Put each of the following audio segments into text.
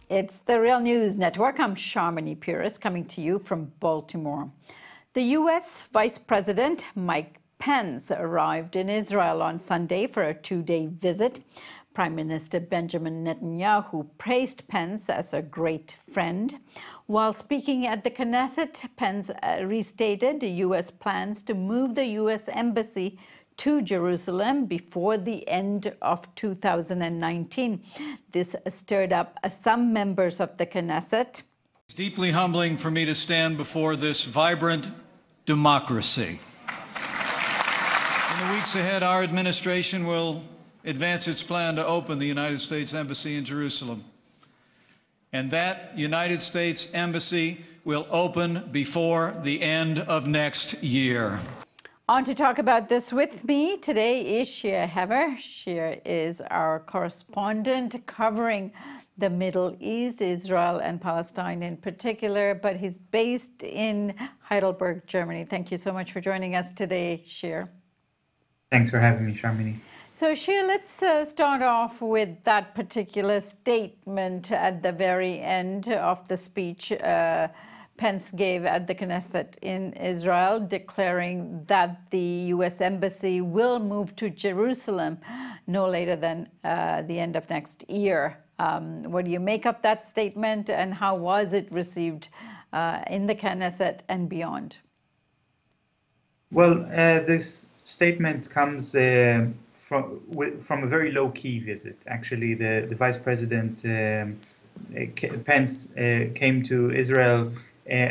It's the Real News Network. I'm Sharmini Pires coming to you from Baltimore. The U.S. Vice President Mike Pence arrived in Israel on Sunday for a two-day visit. Prime Minister Benjamin Netanyahu praised Pence as a great friend. While speaking at the Knesset, Pence restated the U.S. plans to move the U.S. Embassy to Jerusalem before the end of 2019. This stirred up some members of the Knesset. It's deeply humbling for me to stand before this vibrant democracy. In the weeks ahead, our administration will advance its plan to open the United States Embassy in Jerusalem. And that United States Embassy will open before the end of next year. On to talk about this with me today is Shir Hever. Shir is our correspondent covering the Middle East, Israel and Palestine in particular, but he's based in Heidelberg, Germany. Thank you so much for joining us today, Shir. Thanks for having me, Sharmini. So, Shir, let's start off with that particular statement at the very end of the speech Pence gave at the Knesset in Israel, declaring that the U.S. Embassy will move to Jerusalem no later than the end of next year. What do you make of that statement, and how was it received in the Knesset and beyond? Well, this statement comes from a very low-key visit. Actually, the Vice President Pence came to Israel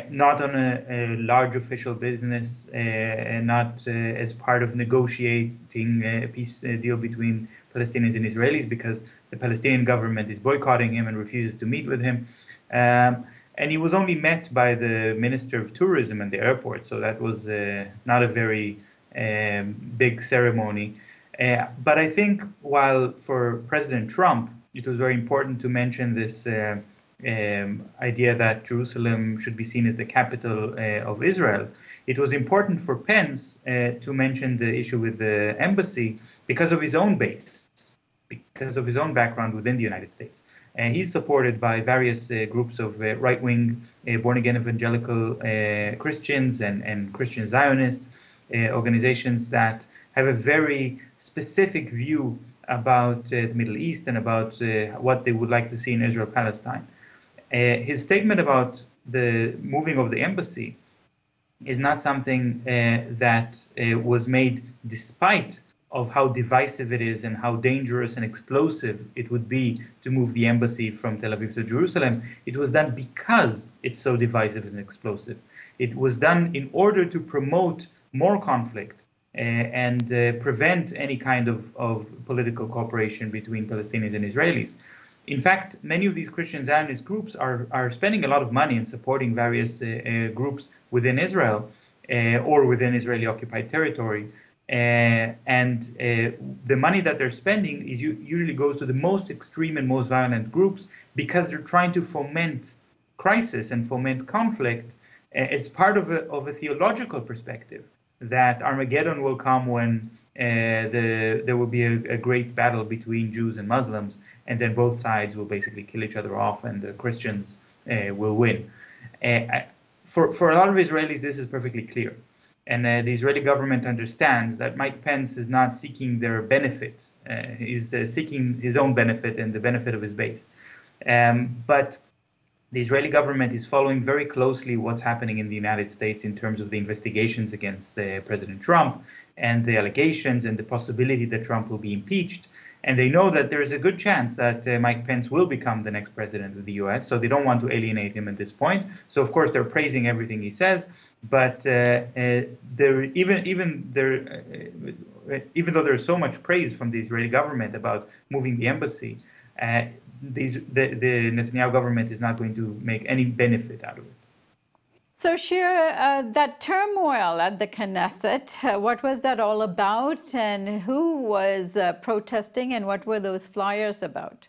not on a large official business, and not as part of negotiating a peace deal between Palestinians and Israelis, because the Palestinian government is boycotting him and refuses to meet with him. And he was only met by the Minister of Tourism at the airport, so that was not a very big ceremony. But I think while for President Trump, it was very important to mention this idea that Jerusalem should be seen as the capital of Israel, it was important for Pence to mention the issue with the embassy because of his own base, because of his own background within the United States. He's supported by various groups of right-wing, born-again evangelical Christians and Christian Zionists, organizations that have a very specific view about the Middle East and about what they would like to see in Israel-Palestine. His statement about the moving of the embassy is not something that was made despite of how divisive it is and how dangerous and explosive it would be to move the embassy from Tel Aviv to Jerusalem. It was done because it's so divisive and explosive. It was done in order to promote more conflict and prevent any kind of political cooperation between Palestinians and Israelis. In fact, many of these Christian Zionist groups are spending a lot of money in supporting various groups within Israel or within Israeli-occupied territory. And the money that they're spending usually goes to the most extreme and most violent groups because they're trying to foment crisis and foment conflict as part of a theological perspective, that Armageddon will come when there will be a great battle between Jews and Muslims, and then both sides will basically kill each other off, and the Christians will win. For a lot of Israelis, this is perfectly clear. And the Israeli government understands that Mike Pence is not seeking their benefit. He's seeking his own benefit and the benefit of his base. But the Israeli government is following very closely what's happening in the United States in terms of the investigations against President Trump and the allegations and the possibility that Trump will be impeached. And they know that there is a good chance that Mike Pence will become the next president of the U.S., so they don't want to alienate him at this point. So, of course, they're praising everything he says, but even though there's so much praise from the Israeli government about moving the embassy, the Netanyahu government is not going to make any benefit out of it. So, Shir, that turmoil at the Knesset, what was that all about, and who was protesting, and what were those flyers about?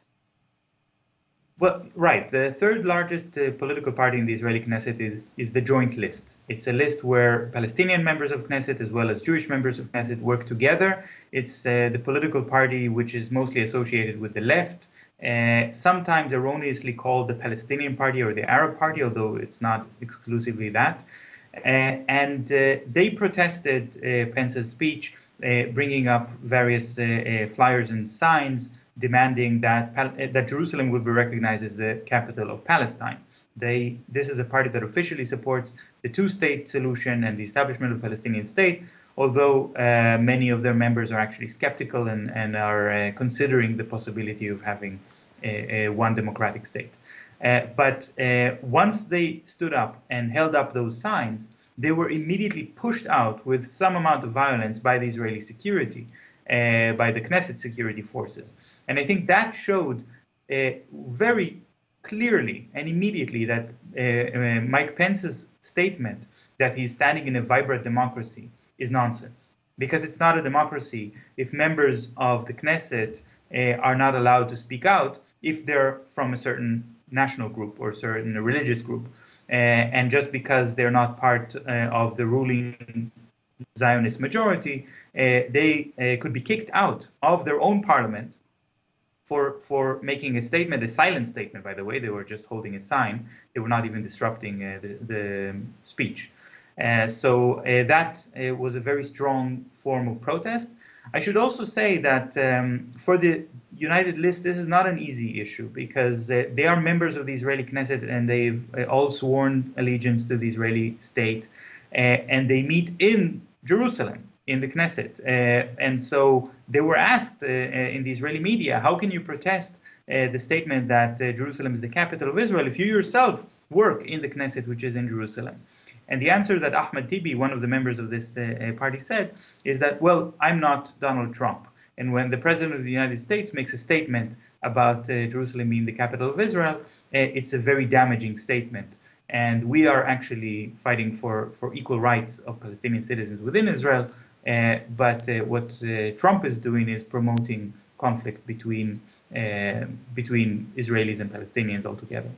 Well, right. The third largest political party in the Israeli Knesset is the Joint List. It's a list where Palestinian members of Knesset as well as Jewish members of Knesset work together. It's the political party which is mostly associated with the left, sometimes erroneously called the Palestinian Party or the Arab Party, although it's not exclusively that. And they protested Pence's speech, bringing up various flyers and signs demanding that Jerusalem will be recognized as the capital of Palestine. This is a party that officially supports the two-state solution and the establishment of a Palestinian state, although many of their members are actually skeptical and are considering the possibility of having one democratic state. But once they stood up and held up those signs, they were immediately pushed out with some amount of violence by the Israeli security, by the Knesset security forces. And I think that showed very clearly and immediately that Mike Pence's statement that he's standing in a vibrant democracy is nonsense. Because it's not a democracy if members of the Knesset are not allowed to speak out if they're from a certain national group or certain religious group. And just because they're not part of the ruling Zionist majority, they could be kicked out of their own parliament for making a statement, a silent statement, by the way. They were just holding a sign. They were not even disrupting the speech. So that was a very strong form of protest. I should also say that for the United List, this is not an easy issue because they are members of the Israeli Knesset and they've all sworn allegiance to the Israeli state. And they meet in Jerusalem, in the Knesset. And so they were asked in the Israeli media, how can you protest the statement that Jerusalem is the capital of Israel if you yourself work in the Knesset, which is in Jerusalem? And the answer that Ahmed Tibi, one of the members of this party, said is that, well, I'm not Donald Trump. And when the president of the United States makes a statement about Jerusalem being the capital of Israel, it's a very damaging statement. And we are actually fighting for equal rights of Palestinian citizens within Israel. But what Trump is doing is promoting conflict between Israelis and Palestinians altogether.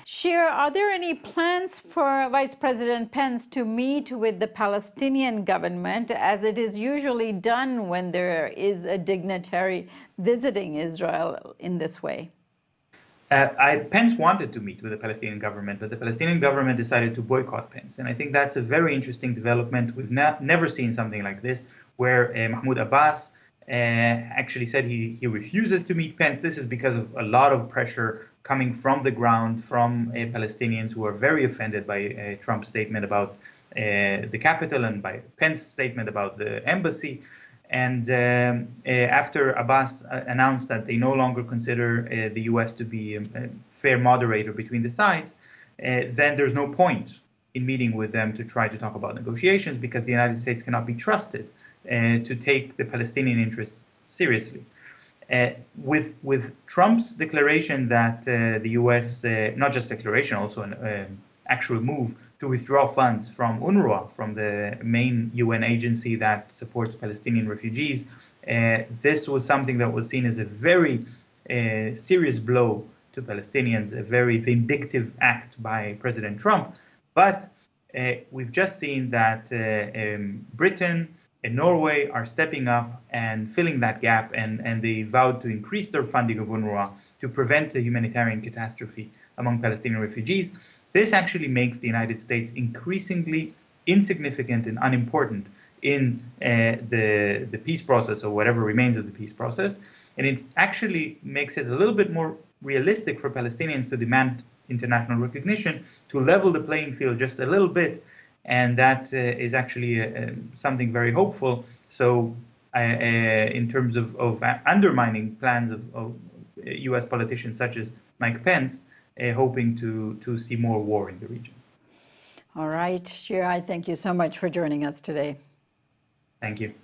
Shir, are there any plans for Vice President Pence to meet with the Palestinian government, as it is usually done when there is a dignitary visiting Israel in this way? Pence wanted to meet with the Palestinian government, but the Palestinian government decided to boycott Pence. And I think that's a very interesting development. We've never seen something like this, where Mahmoud Abbas actually said he refuses to meet Pence. This is because of a lot of pressure coming from the ground, from Palestinians who are very offended by Trump's statement about the capital and by Pence's statement about the embassy. And after Abbas announced that they no longer consider the U.S. to be a fair moderator between the sides, then there's no point in meeting with them to try to talk about negotiations because the United States cannot be trusted to take the Palestinian interests seriously. With Trump's declaration that the U.S., not just declaration, also an actual move to withdraw funds from UNRWA, from the main UN agency that supports Palestinian refugees, this was something that was seen as a very serious blow to Palestinians, a very vindictive act by President Trump. But we've just seen that Britain and Norway are stepping up and filling that gap, and they vowed to increase their funding of UNRWA to prevent a humanitarian catastrophe among Palestinian refugees. This actually makes the United States increasingly insignificant and unimportant in the peace process, or whatever remains of the peace process. And it actually makes it a little bit more realistic for Palestinians to demand international recognition, to level the playing field just a little bit. And that is actually something very hopeful. So in terms of undermining plans of U.S. politicians such as Mike Pence, hoping to see more war in the region. All right, Shir, I thank you so much for joining us today. Thank you.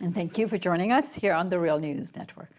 And thank you for joining us here on the Real News Network.